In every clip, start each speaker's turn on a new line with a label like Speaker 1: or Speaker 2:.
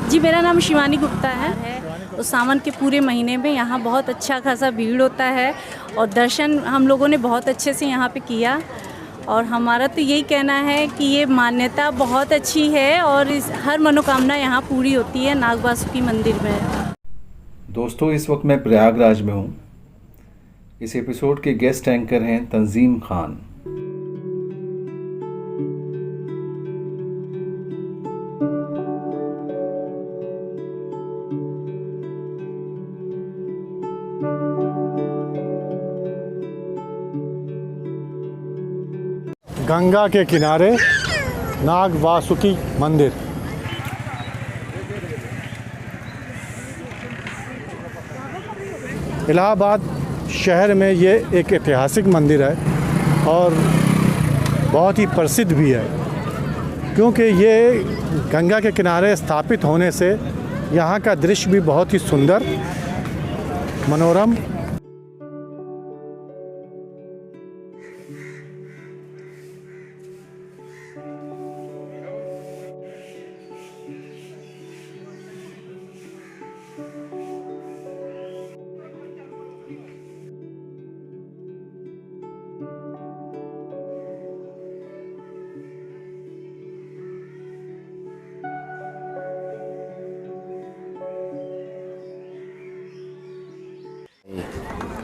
Speaker 1: जी, मेरा नाम शिवानी गुप्ता है। तो सावन के पूरे महीने में यहाँ बहुत अच्छा खासा भीड़ होता है और दर्शन हम लोगों ने बहुत अच्छे से यहाँ पे किया। और हमारा तो यही कहना है कि ये मान्यता बहुत अच्छी है और हर मनोकामना यहाँ पूरी होती है नाग वासुकी मंदिर में।
Speaker 2: दोस्तों, इस वक्त मैं प्रयागराज में हूँ। इस एपिसोड के गेस्ट एंकर हैं तंजीम खान।
Speaker 3: गंगा के किनारे नाग वासुकी मंदिर। इलाहाबाद शहर में ये एक ऐतिहासिक मंदिर है और बहुत ही प्रसिद्ध भी है, क्योंकि ये गंगा के किनारे स्थापित होने से यहाँ का दृश्य भी बहुत ही सुंदर, मनोरम।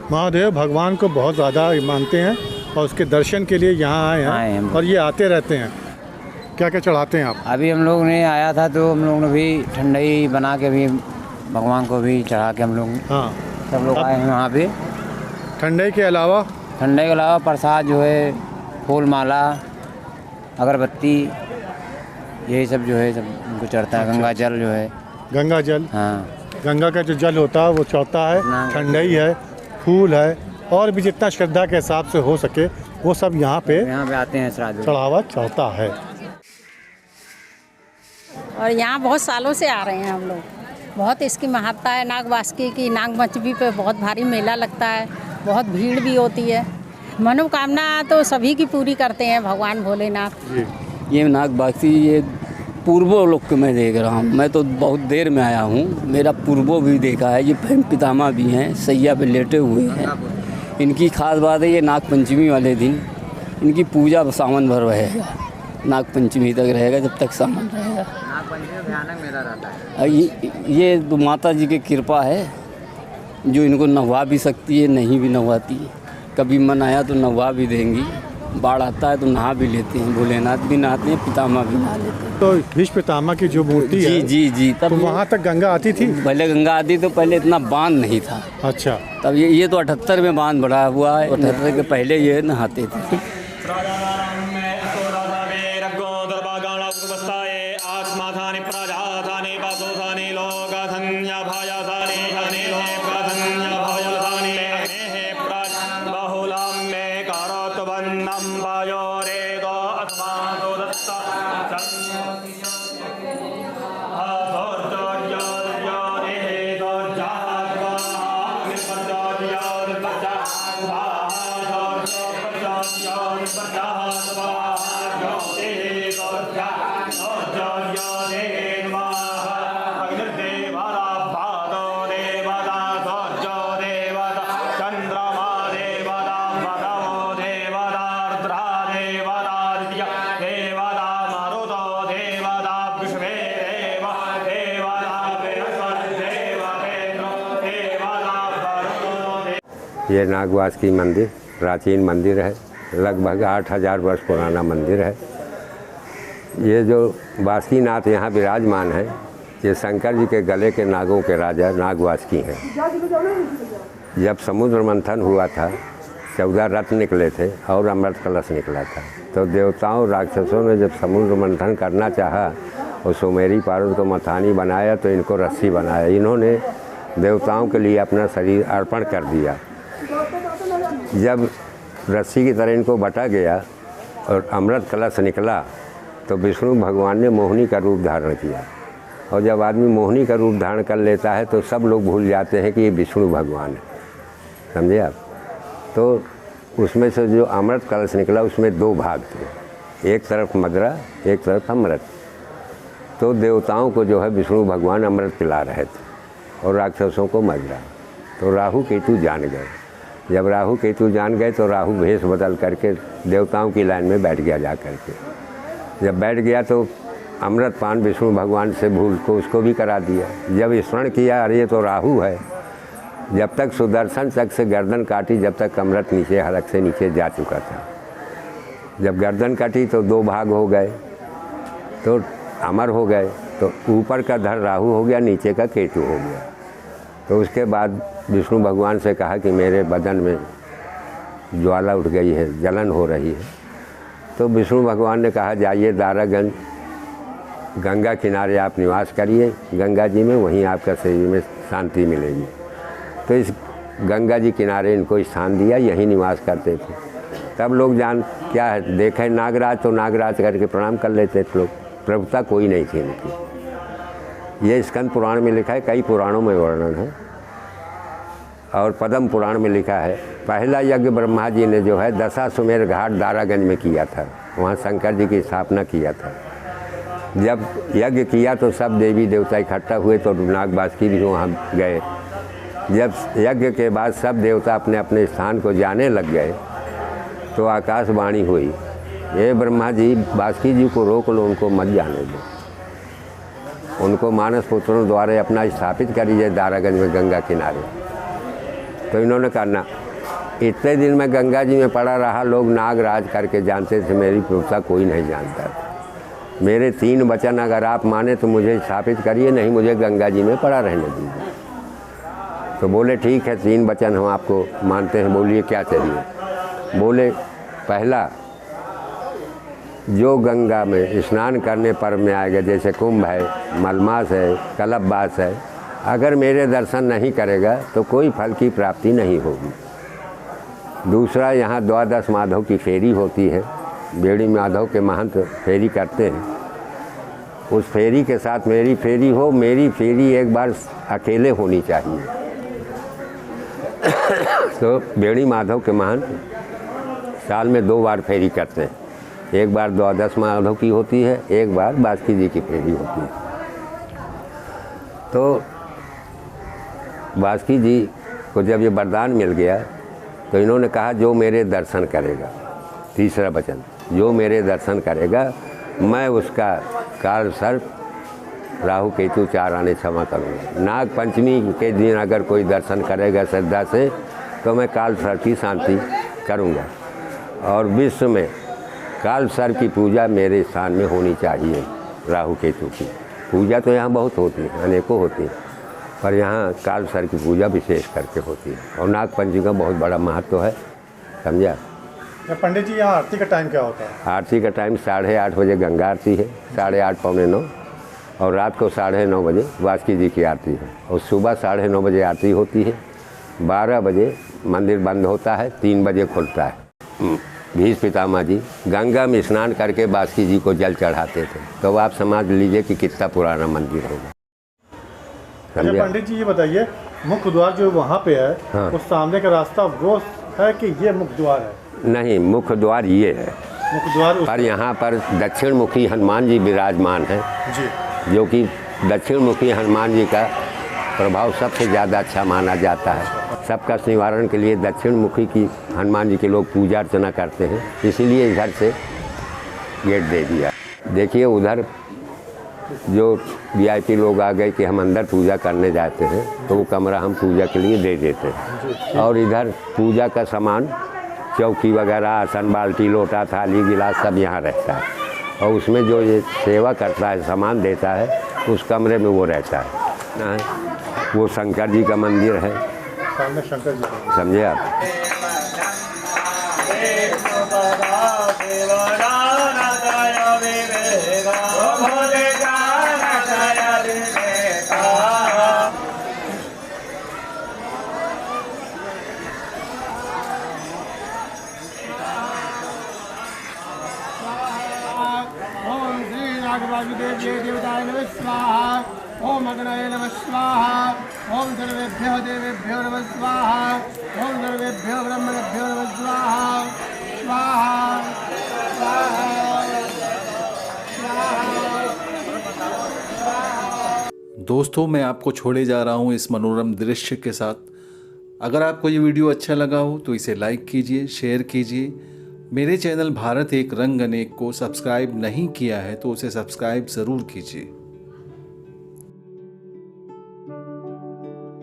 Speaker 3: महादेव भगवान को बहुत ज़्यादा मानते हैं और उसके दर्शन के लिए यहाँ आए हैं और ये आते रहते हैं। क्या क्या चढ़ाते हैं आप?
Speaker 4: अभी हम लोग ने आया था तो हम लोग ने भी ठंडाई बना के भी भगवान को भी चढ़ा के हम लोग सब लोग आए हैं वहाँ पे।
Speaker 3: ठंडाई के अलावा
Speaker 4: प्रसाद जो है, फूल माला, अगरबत्ती, यही सब जो है सब उनको चढ़ता है। गंगा जल जो है,
Speaker 3: गंगा जल,
Speaker 4: हाँ,
Speaker 3: गंगा का जो जल होता है वो चढ़ता है। ठंडाई है, फूल है, और भी जितना श्रद्धा के हिसाब से हो सके वो सब यहाँ पे
Speaker 4: आते हैं,
Speaker 3: चढ़ावा चढ़ता है।
Speaker 5: और यहाँ बहुत सालों से आ रहे हैं हम लोग। बहुत इसकी महत्ता है नाग वासुकी की। नाग पंचमी पे बहुत भारी मेला लगता है, बहुत भीड़ भी होती है। मनोकामना तो सभी की पूरी करते हैं भगवान भोलेनाथ।
Speaker 6: ये नाग वासुकी ये पूर्वो लोक में देख रहा हूँ। मैं तो बहुत देर में आया हूँ, मेरा पूर्वो भी देखा है। ये पितामह भी हैं, सैया पे लेटे हुए हैं। इनकी खास बात है, ये नाग पंचमी वाले दिन इनकी पूजा सावन भर रहेगा। नाग पंचमी तक रहेगा, जब तक सावन रहेगा।
Speaker 4: नाग पंचमी भयानक मेला रहता है।
Speaker 6: ये तो माता जी की कृपा है जो इनको नहवा भी सकती है, नहीं भी नहवाती। कभी मन आया तो नहवा भी देंगी, बाढ़ आता है तो नहा भी लेते हैं। भोलेनाथ भी नहाते हैं, पितामह भी नहा लेते हैं।
Speaker 3: तो भीष्म पितामह की जो मूर्ति है,
Speaker 6: जी तब
Speaker 3: तो वहाँ तक गंगा आती थी?
Speaker 6: पहले गंगा आती तो पहले इतना बांध नहीं था।
Speaker 3: अच्छा,
Speaker 6: तब ये तो 78 में बांध बढ़ा हुआ है। 78 के पहले ये नहाते थे।
Speaker 7: ये नाग वासुकी मंदिर प्राचीन मंदिर है, लगभग 8000 वर्ष पुराना मंदिर है। ये जो वासुकीनाथ यहाँ विराजमान है, ये शंकर जी के गले के नागों के राजा नाग वासुकी हैं। जब समुद्र मंथन हुआ था, 14 रत्न निकले थे और अमृत कलश निकला था। तो देवताओं राक्षसों ने जब समुद्र मंथन करना चाहा और सुमेरी पर्वत को मथानी बनाया तो इनको रस्सी बनाया। इन्होंने देवताओं के लिए अपना शरीर अर्पण कर दिया। जब रस्सी की तरह इनको बटा गया और अमृत कलश निकला तो विष्णु भगवान ने मोहिनी का रूप धारण किया। और जब आदमी मोहिनी का रूप धारण कर लेता है तो सब लोग भूल जाते हैं कि ये विष्णु भगवान है, समझे आप। तो उसमें से जो अमृत कलश निकला उसमें 2 भाग थे, एक तरफ मदरा, एक तरफ अमृत। तो देवताओं को जो है विष्णु भगवान अमृत पिला रहे थे और राक्षसों को मजरा। तो राहु केतु जान गए। जब राहु केतु जान गए तो राहु भेष बदल करके देवताओं की लाइन में बैठ गया जा करके। जब बैठ गया तो अमृत पान विष्णु भगवान से भूल को उसको भी करा दिया। जब स्मरण किया अरे ये तो राहु है, जब तक सुदर्शन चक्र से गर्दन काटी जब तक अमृत नीचे हलक से नीचे जा चुका था। जब गर्दन काटी तो 2 भाग हो गए, तो अमर हो गए। तो ऊपर का धड़ राहु हो गया, नीचे का केतु हो गया। तो उसके बाद विष्णु भगवान से कहा कि मेरे बदन में ज्वाला उठ गई है, जलन हो रही है। तो विष्णु भगवान ने कहा जाइए दारागंज गंगा किनारे आप निवास करिए, गंगा जी में, वहीं आपका शरीर में शांति मिलेगी। तो इस गंगा जी किनारे इनको स्थान दिया, यहीं निवास करते थे। तब लोग जान क्या है देखें नागराज, तो नागराज करके प्रणाम कर लेते थे लोग। प्रभुता कोई नहीं थी इनकी। ये स्कंद पुराण में लिखा है, कई पुराणों में वर्णन है। और पद्म पुराण में लिखा है पहला यज्ञ ब्रह्मा जी ने जो है दशाश्वमेध घाट दारागंज में किया था, वहाँ शंकर जी की स्थापना किया था। जब यज्ञ किया तो सब देवी देवता इकट्ठा हुए, तो नागवासुकी भी वहाँ गए। जब यज्ञ के बाद सब देवता अपने अपने स्थान को जाने लग गए तो आकाशवाणी हुई, ये ब्रह्मा जी वासुकी जी को रोक लो, उनको मत जाने दो, उनको मानस पुत्रों द्वारा अपना स्थापित करिए दारागंज में गंगा किनारे। तो इन्होंने कहा ना, इतने दिन में गंगा जी में पड़ा रहा, लोग नागराज करके जानते थे, मेरी प्रभुता कोई नहीं जानता था। मेरे 3 वचन अगर आप माने तो मुझे स्थापित करिए, नहीं मुझे गंगा जी में पड़ा रहने दीजिए। तो बोले ठीक है 3 वचन हम आपको मानते हैं, बोलिए क्या चाहिए। बोले पहला, जो गंगा में स्नान करने पर्व में आएगा, जैसे कुंभ है, मलमास है, कलपवास है, अगर मेरे दर्शन नहीं करेगा तो कोई फल की प्राप्ति नहीं होगी। दूसरा, यहाँ 12 माधव की फेरी होती है, बेड़ी माधव के महंत फेरी करते हैं। उस फेरी के साथ मेरी फेरी हो, मेरी फेरी एक बार अकेले होनी चाहिए। तो बेड़ी माधव के महंत साल में 2 बार फेरी करते हैं, एक बार 12 माधव की होती है, एक बार वासुकी जी की फेरी होती है। तो वासुकी जी को जब ये वरदान मिल गया तो इन्होंने कहा जो मेरे दर्शन करेगा, तीसरा वचन, जो मेरे दर्शन करेगा मैं उसका काल सर्प राहु केतु 4 आने क्षमा करूँगा। नाग पंचमी के दिन अगर कोई दर्शन करेगा श्रद्धा से तो मैं काल सर्प की शांति करूँगा। और विश्व में काल सर्प की पूजा मेरे स्थान में होनी चाहिए। राहु केतु की पूजा तो यहाँ बहुत होती है, अनेकों होती है, पर यहाँ काल सर्प की पूजा विशेष करके होती है। और नाग पंचमी का बहुत बड़ा महत्व है, समझा।
Speaker 3: पंडित जी यहाँ आरती का टाइम क्या होता है?
Speaker 7: आरती का टाइम 8:30 बजे गंगा आरती है, 8:30 पौने 9, और रात को 9:30 बजे वासुकी जी की आरती है। और सुबह 9:30 बजे आरती होती है, 12 बजे मंदिर बंद होता है, 3 बजे खुलता है। भीष्म पितामह जी गंगा में स्नान करके वासुकी जी को जल चढ़ाते थे। तो आप समझ लीजिए कि कितना पुराना मंदिर होगा।
Speaker 3: अच्छा पंडित जी ये बताइए, मुख्य द्वार जो वहाँ पे है,
Speaker 7: हाँ।
Speaker 3: उस सामने का रास्ता वो है कि ये मुख्य द्वार है?
Speaker 7: नहीं, मुख्य द्वार ये है,
Speaker 3: मुख्य द्वार
Speaker 7: पर यहाँ पर दक्षिण मुखी हनुमान जी विराजमान हैं
Speaker 3: जी,
Speaker 7: जो कि दक्षिण मुखी हनुमान जी का प्रभाव सबसे ज़्यादा अच्छा माना जाता है। सबका निवारण के लिए दक्षिण मुखी की हनुमान जी के लोग पूजा अर्चना करते हैं, इसीलिए इधर से गेट दे दिया। देखिए उधर जो वीआईपी लोग आ गए कि हम अंदर पूजा करने जाते हैं, तो वो कमरा हम पूजा के लिए दे देते हैं। और इधर पूजा का सामान, चौकी वगैरह, आसन, बाल्टी, लोटा, थाली, गिलास सब यहाँ रहता है। और उसमें जो ये सेवा करता है, सामान देता है, उस कमरे में वो रहता है। वो शंकर जी का मंदिर है,
Speaker 3: सामने शंकर जी का।
Speaker 7: समझे आप।
Speaker 8: ओम श्री नागवासुदेव्यै देवताय नमः स्वाहा। ओम अग्नये नमः स्वाहा। ओम सर्वेभ्यो देवेभ्यो नमः स्वाहा। ओम सर्वेभ्यो ब्रह्मणेभ्यो नमः स्वाहा। स्वाहा स्वाहा स्वाहा।
Speaker 2: दोस्तों, मैं आपको छोड़े जा रहा हूँ इस मनोरम दृश्य के साथ। अगर आपको ये वीडियो अच्छा लगा हो तो इसे लाइक कीजिए, शेयर कीजिए। मेरे चैनल भारत एक रंग अनेक को सब्सक्राइब नहीं किया है तो उसे सब्सक्राइब ज़रूर कीजिए।